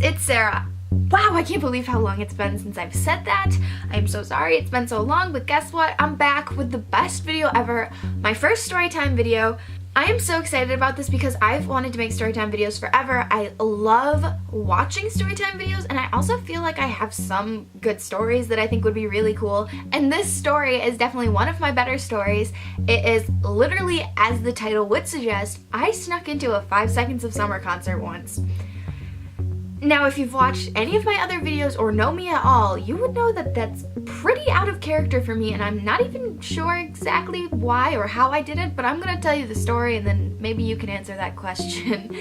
it's Sarah. Wow, I can't believe how long it's been since I've said that. I'm so sorry it's been so long, but guess what? I'm back with the best video ever, my first storytime video. I am so excited about this because I've wanted to make storytime videos forever. I love watching storytime videos, and I also feel like I have some good stories that I think would be really cool. And this story is definitely one of my better stories. It is literally, as the title would suggest, I snuck into a 5 Seconds of Summer concert once. Now, if you've watched any of my other videos or know me at all, you would know that that's pretty out of character for me, and I'm not even sure exactly why or how I did it, but I'm gonna tell you the story and then maybe you can answer that question.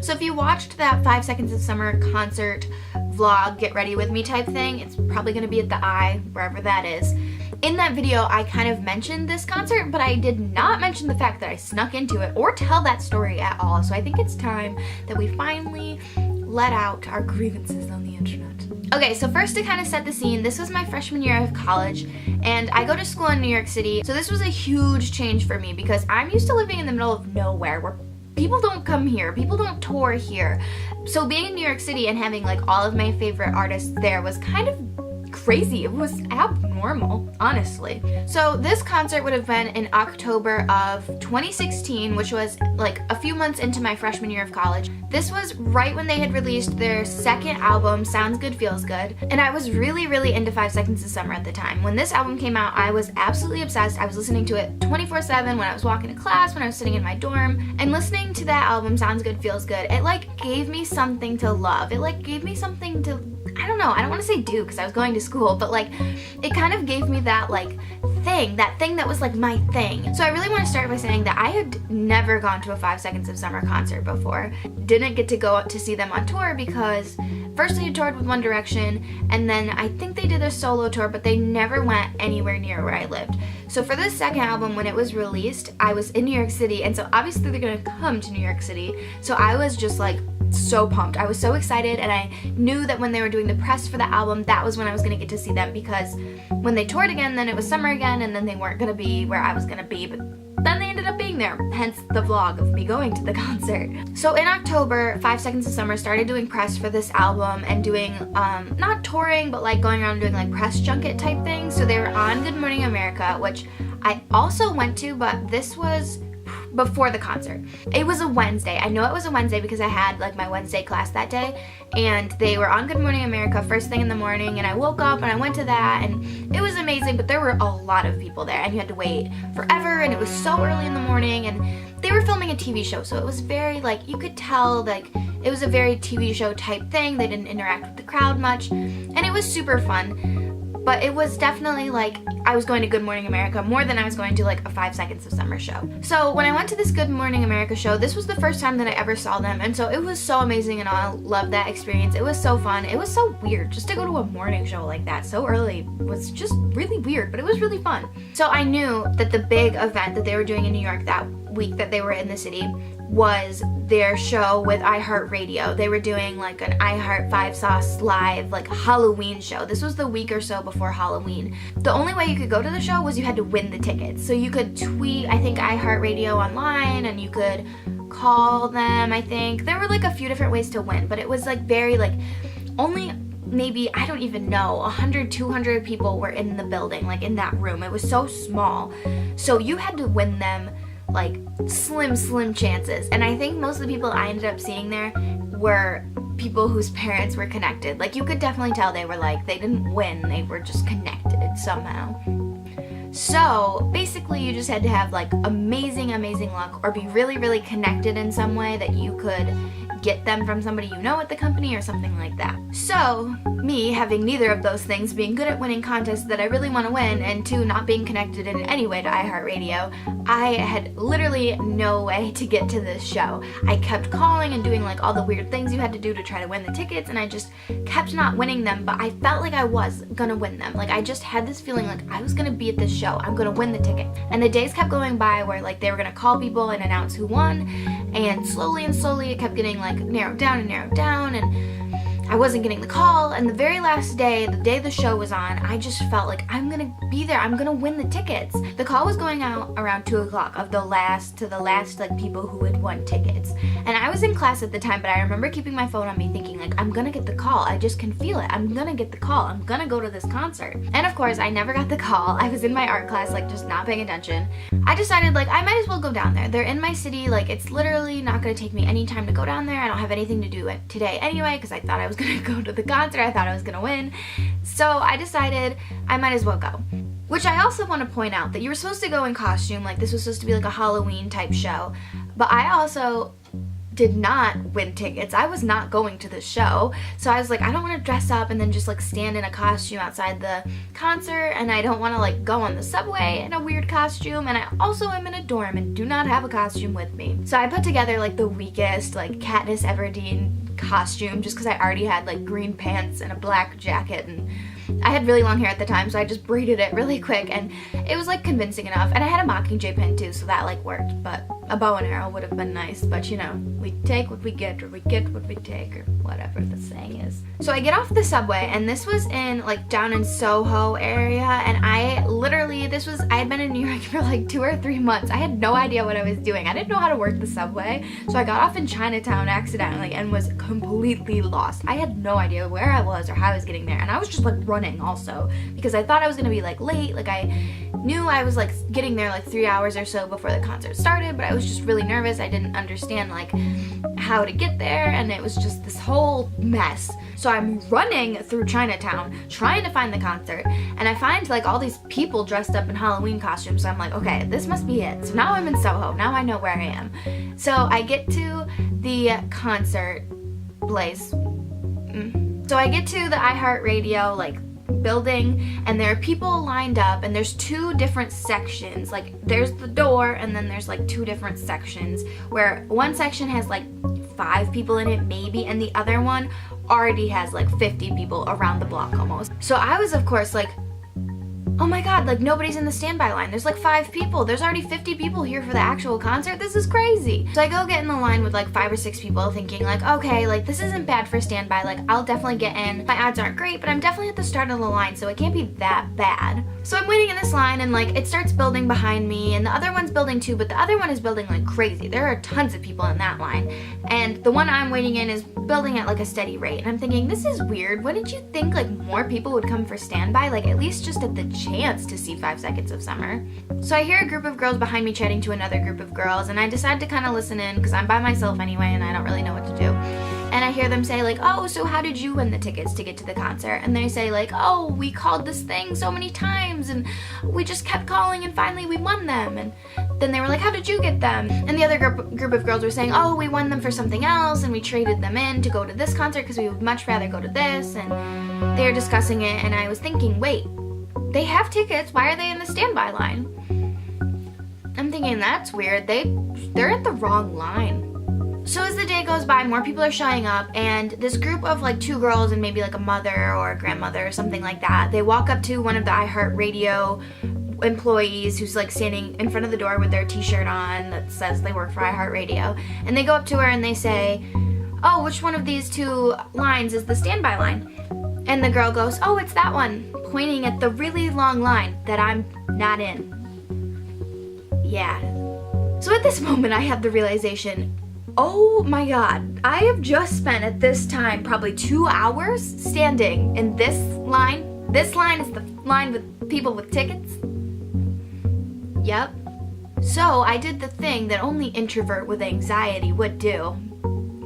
So if you watched that 5 Seconds of Summer concert vlog, get ready with me type thing, it's probably gonna be at the Eye, wherever that is. In that video, I kind of mentioned this concert, but I did not mention the fact that I snuck into it or tell that story at all. So I think it's time that we finally let out our grievances on the internet. Okay, so first to kind of set the scene, this was my freshman year of college, and I go to school in New York City, so this was a huge change for me because I'm used to living in the middle of nowhere where people don't come here, people don't tour here. So being in New York City and having like all of my favorite artists there was kind of crazy. It was abnormal, honestly. So this concert would have been in October of 2016, which was like a few months into my freshman year of college. This was right when they had released their second album, Sounds Good, Feels Good, and I was really, really into 5 Seconds of Summer at the time. When this album came out, I was absolutely obsessed. I was listening to it 24/7 when I was walking to class, when I was sitting in my dorm, and listening to that album, Sounds Good, Feels Good, it like gave me something to love. It like gave me something to, I don't know, I don't want to say do because I was going to school, but like it kind of gave me that like thing that was like my thing. So I really want to start by saying that I had never gone to a 5 Seconds of Summer concert before. Didn't get to go out to see them on tour because first they toured with One Direction, and then I think they did a solo tour, but they never went anywhere near where I lived. So for this second album, when it was released, I was in New York City, and so obviously they're gonna come to New York City. So I was just like so pumped. I was so excited, and I knew that when they were doing the press for the album, that was when I was gonna get to see them, because when they toured again, then it was summer again, and then they weren't gonna be where I was gonna be, but then they ended up being there, hence the vlog of me going to the concert. So in October, 5 Seconds of Summer started doing press for this album and doing, not touring, but like going around doing like press junket type things. So they were on Good Morning America, which I also went to, but this was before the concert. It was a Wednesday. I know it was a Wednesday because I had like my Wednesday class that day, and they were on Good Morning America first thing in the morning, and I woke up and I went to that, and it was amazing, but there were a lot of people there and you had to wait forever, and it was so early in the morning, and they were filming a TV show, so it was very like, you could tell like it was a very TV show type thing. They didn't interact with the crowd much, and it was super fun. But it was definitely like I was going to Good Morning America more than I was going to like a 5 Seconds of Summer show. So when I went to this Good Morning America show, this was the first time that I ever saw them, and so it was so amazing, and I loved that experience. It was so fun. It was so weird just to go to a morning show like that so early was just really weird, but it was really fun. So I knew that the big event that they were doing in New York that week that they were in the city was their show with iHeartRadio. They were doing like an iHeart 5 Sauce live like Halloween show. This was the week or so before Halloween. The only way you could go to the show was you had to win the tickets. So you could tweet, I think, iHeartRadio online, and you could call them, I think. There were like a few different ways to win, but it was like very like only maybe, I don't even know, 100, 200 people were in the building, like in that room. It was so small. So you had to win them like slim chances, and I think most of the people I ended up seeing there were people whose parents were connected. Like you could definitely tell they were like, they didn't win, they were just connected somehow. So basically you just had to have like amazing luck, or be really connected in some way that you could get them from somebody you know at the company or something like that. So me having neither of those things, being good at winning contests that I really want to win, and two, not being connected in any way to iHeartRadio, I had literally no way to get to this show. I kept calling and doing like all the weird things you had to do to try to win the tickets, and I just kept not winning them, but I felt like I was gonna win them. Like I just had this feeling like I was gonna be at this show, I'm gonna win the ticket. And the days kept going by where like they were gonna call people and announce who won, and slowly it kept getting like narrowed down, and I wasn't getting the call, and the very last day, the day the show was on, I just felt like I'm gonna be there, I'm gonna win the tickets. The call was going out around 2 o'clock of the last like people who had won tickets. And I was in class at the time, but I remember keeping my phone on me thinking like, I'm gonna get the call, I just can feel it, I'm gonna get the call, I'm gonna go to this concert. And of course, I never got the call. I was in my art class, like just not paying attention. I decided like, I might as well go down there. They're in my city, like it's literally not gonna take me any time to go down there. I don't have anything to do today anyway, because I thought I was gonna go to the concert, I thought I was gonna win. So I decided I might as well go. Which I also want to point out that you were supposed to go in costume, like this was supposed to be like a Halloween type show, but I also did not win tickets. I was not going to the show, so I was like, I don't want to dress up and then just like stand in a costume outside the concert, and I don't want to like go on the subway in a weird costume, and I also am in a dorm and do not have a costume with me. So I put together like the weakest like Katniss Everdeen costume just because I already had like green pants and a black jacket, and I had really long hair at the time, so I just braided it really quick, and it was like convincing enough. And I had a Mockingjay pen too, so that like worked, but a bow and arrow would have been nice. But you know, we take what we get, or we get what we take, or whatever the saying is. So I get off the subway, and this was in like down in Soho area, and I had been in New York for like 2 or 3 months. I had no idea what I was doing. I didn't know how to work the subway, so I got off in Chinatown accidentally and was completely lost. I had no idea where I was or how I was getting there, and I was just like running also because I thought I was gonna be like late. Like I knew I was like getting there like 3 hours or so before the concert started, but I was just really nervous. I didn't understand like how to get there, and it was just this whole mess. So I'm running through Chinatown trying to find the concert, and I find like all these people dressed up in Halloween costumes. So I'm like, okay, this must be it. So now I'm in Soho. Now I know where I am. So I get to the concert place. So I get to the iHeartRadio like building, and there are people lined up, and there's 2 different sections. Like there's the door, and then there's like 2 different sections where one section has like 5 people in it maybe, and the other one already has like 50 people around the block almost. So I was of course like, oh my god, like nobody's in the standby line. There's like 5 people. There's already 50 people here for the actual concert. This is crazy. So I go get in the line with like 5 or 6 people thinking like, okay, like this isn't bad for standby. Like I'll definitely get in. My odds aren't great, but I'm definitely at the start of the line, so it can't be that bad. So I'm waiting in this line, and like it starts building behind me, and the other one's building too, but the other one is building like crazy. There are tons of people in that line, and the one I'm waiting in is building at like a steady rate. And I'm thinking, this is weird. Wouldn't you think like more people would come for standby, like at least just at the chance to see 5 Seconds of Summer? So I hear a group of girls behind me chatting to another group of girls, and I decide to kind of listen in because I'm by myself anyway and I don't really know what to do. And I hear them say like, oh, so how did you win the tickets to get to the concert? And they say like, oh, we called this thing so many times and we just kept calling and finally we won them. And then they were like, how did you get them? And the other group of girls were saying, oh, we won them for something else and we traded them in to go to this concert because we would much rather go to this. And they were discussing it, and I was thinking, wait, they have tickets, why are they in the standby line? I'm thinking, that's weird, they're at the wrong line. So as the day goes by, more people are showing up, and this group of like 2 girls and maybe like a mother or a grandmother or something like that, they walk up to one of the iHeartRadio employees who's like standing in front of the door with their t-shirt on that says they work for iHeartRadio, and they go up to her and they say, oh, which one of these 2 lines is the standby line? And the girl goes, oh, it's that one, pointing at the really long line that I'm not in. Yeah. So at this moment I had the realization, oh my god, I have just spent at this time probably 2 hours standing in this line. This line is the line with people with tickets. Yep. So I did the thing that only introvert with anxiety would do.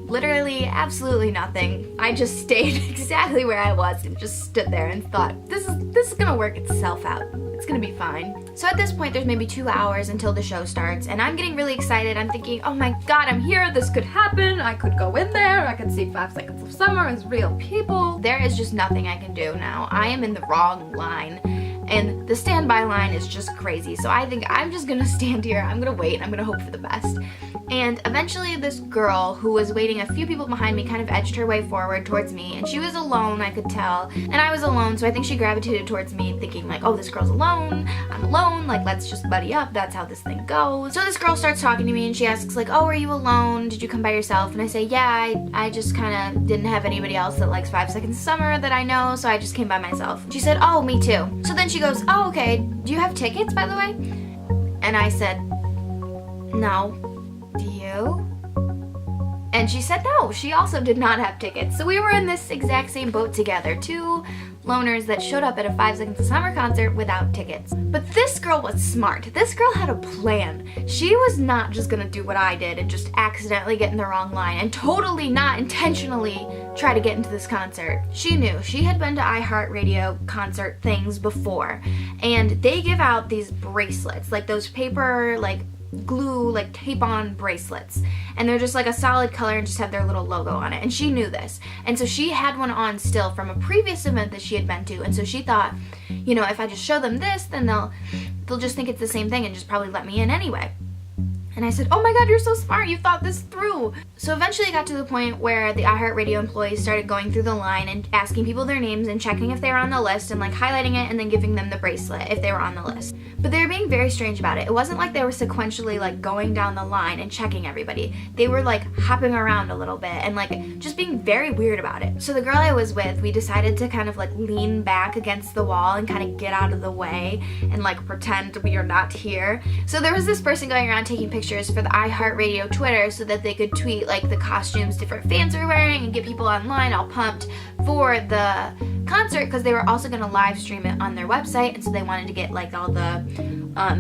Literally absolutely nothing. I just stayed exactly where I was and just stood there and thought, this is gonna work itself out. It's gonna be fine. So at this point there's maybe 2 hours until the show starts, and I'm getting really excited. I'm thinking, oh my god, I'm here, this could happen. I could go in there, I could see 5 Seconds of Summer as real people. There is just nothing I can do now. I am in the wrong line, and the standby line is just crazy. So I think I'm just gonna stand here, I'm gonna wait, I'm gonna hope for the best. And eventually this girl who was waiting a few people behind me kind of edged her way forward towards me, and she was alone, I could tell, and I was alone, so I think she gravitated towards me thinking like, oh, this girl's alone, I'm alone, like let's just buddy up, that's how this thing goes. So this girl starts talking to me and she asks like, oh, are you alone? Did you come by yourself? And I say, yeah, I just kind of didn't have anybody else that likes 5 Seconds of Summer that I know, so I just came by myself. She said, oh, me too. So then she goes, oh, okay, do you have tickets, by the way? And I said, no. Do you? And she said no, she also did not have tickets. So we were in this exact same boat together, 2 loners that showed up at a 5 Seconds of Summer concert without tickets. But this girl was smart. This girl had a plan. She was not just gonna do what I did and just accidentally get in the wrong line and totally not intentionally try to get into this concert. She knew. She had been to iHeartRadio concert things before, and they give out these bracelets, like those paper, like glue, like tape on bracelets, and they're just like a solid color and just have their little logo on it, and she knew this, and so she had one on still from a previous event that she had been to, and so she thought, you know, if I just show them this, then they'll just think it's the same thing and just probably let me in anyway. And I said, oh my god, you're so smart, you thought this through. So eventually it got to the point where the iHeartRadio employees started going through the line and asking people their names and checking if they were on the list and like highlighting it and then giving them the bracelet if they were on the list. But they were being very strange about it. It wasn't like they were sequentially like going down the line and checking everybody. They were like hopping around a little bit and like just being very weird about it. So the girl I was with, we decided to kind of like lean back against the wall and kind of get out of the way and like pretend we are not here. So there was this person going around taking pictures for the iHeartRadio Twitter so that they could tweet like the costumes different fans were wearing and get people online all pumped for the concert, because they were also going to live stream it on their website, and so they wanted to get like all the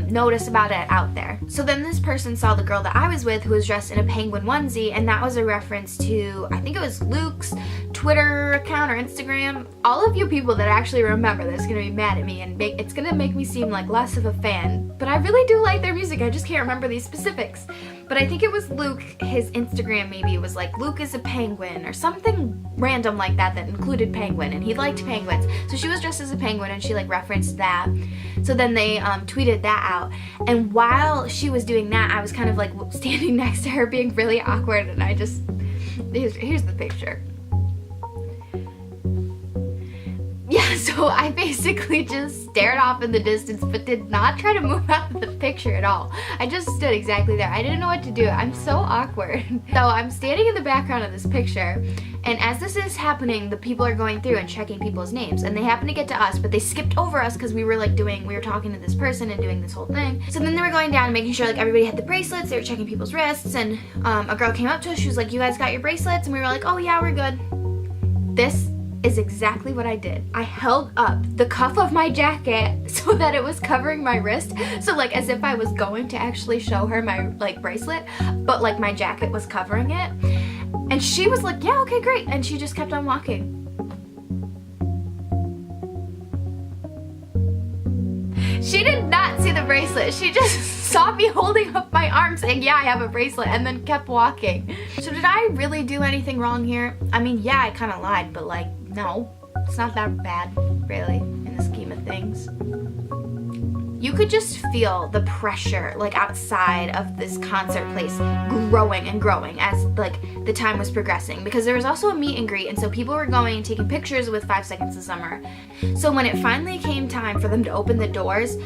notice about it out there. So then this person saw the girl that I was with who was dressed in a penguin onesie, and that was a reference to, I think it was Luke's Twitter account or Instagram. All of you people that actually remember this are going to be mad at me, and it's going to make me seem like less of a fan, but I really do like their music, I just can't remember these specifics. But I think it was Luke, his Instagram maybe was like Luke is a penguin or something random like that that included penguin, and he liked penguins. So she was dressed as a penguin and she like referenced that. So then they tweeted that out, and while she was doing that, I was kind of like standing next to her being really awkward, and I just, here's the picture. Yeah, so I basically just stared off in the distance but did not try to move out of the picture at all. I just stood exactly there. I didn't know what to do. I'm so awkward. So I'm standing in the background of this picture, and as this is happening, the people are going through and checking people's names, and they happen to get to us, but they skipped over us because we were talking to this person and doing this whole thing. So then they were going down and making sure like everybody had the bracelets, they were checking people's wrists, and a girl came up to us, she was like, you guys got your bracelets? And we were like, oh yeah, we're good. This is exactly what I did. I held up the cuff of my jacket so that it was covering my wrist, so like as if I was going to actually show her my like bracelet, but like my jacket was covering it. And she was like, yeah, okay, great, and she just kept on walking. She did not see the bracelet. She just saw me holding up my arm saying, yeah, I have a bracelet, and then kept walking. So did I really do anything wrong here? I mean, yeah, I kind of lied, but like, no, it's not that bad, really, in the scheme of things. You could just feel the pressure, like, outside of this concert place growing and growing as, like, the time was progressing, because there was also a meet and greet, and so people were going and taking pictures with 5 Seconds of Summer. So when it finally came time for them to open the doors,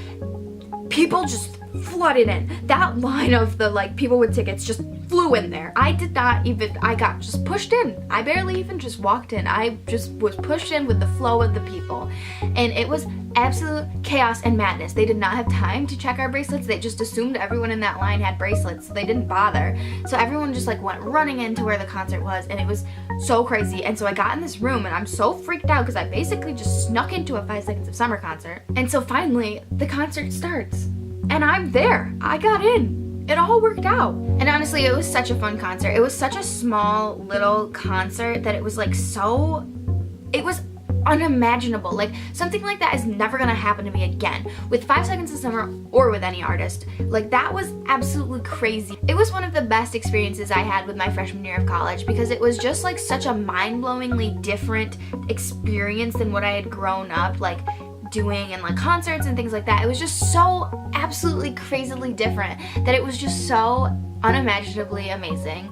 people just flooded in. That line of the like people with tickets just flew in there. I got just pushed in. I barely even just walked in. I just was pushed in with the flow of the people. And it was absolute chaos and madness. They did not have time to check our bracelets. They just assumed everyone in that line had bracelets, so they didn't bother. So everyone just like went running into where the concert was, and it was so crazy. And so I got in this room and I'm so freaked out because I basically just snuck into a 5 Seconds of Summer concert. And so finally the concert starts. And I'm there. I got in. It all worked out. And honestly, it was such a fun concert. It was such a small little concert that it was like it was unimaginable. Like, something like that is never gonna happen to me again with 5 Seconds of Summer or with any artist. Like, that was absolutely crazy. It was one of the best experiences I had with my freshman year of college, because it was just like such a mind-blowingly different experience than what I had grown up like doing in like concerts and things like that. It was just so absolutely crazily different that it was just so unimaginably amazing.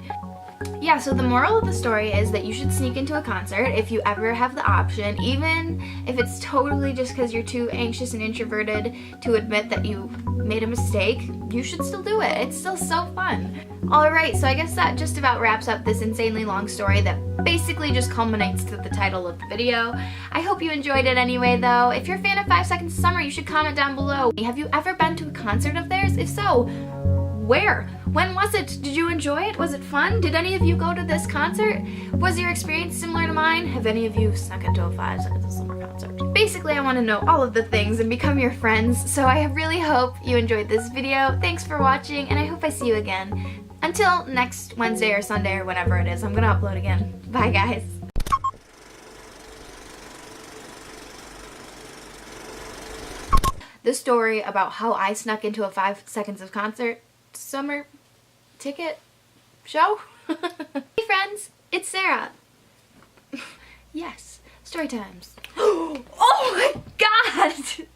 Yeah, so the moral of the story is that you should sneak into a concert if you ever have the option, even if it's totally just because you're too anxious and introverted to admit that you made a mistake. You should still do it. It's still so fun. Alright, so I guess that just about wraps up this insanely long story that basically just culminates to the title of the video. I hope you enjoyed it anyway though. If you're a fan of 5 Seconds of Summer, you should comment down below. Have you ever been to a concert of theirs? If so, where? When was it? Did you enjoy it? Was it fun? Did any of you go to this concert? Was your experience similar to mine? Have any of you snuck into a 5 Seconds of Summer concert? Basically, I want to know all of the things and become your friends, so I really hope you enjoyed this video. Thanks for watching, and I hope I see you again. Until next Wednesday or Sunday or whenever it is, I'm gonna upload again. Bye, guys. The story about how I snuck into a 5 Seconds of Concert summer ticket show. Hey friends, it's Sarah. Yes, story times. Oh my god!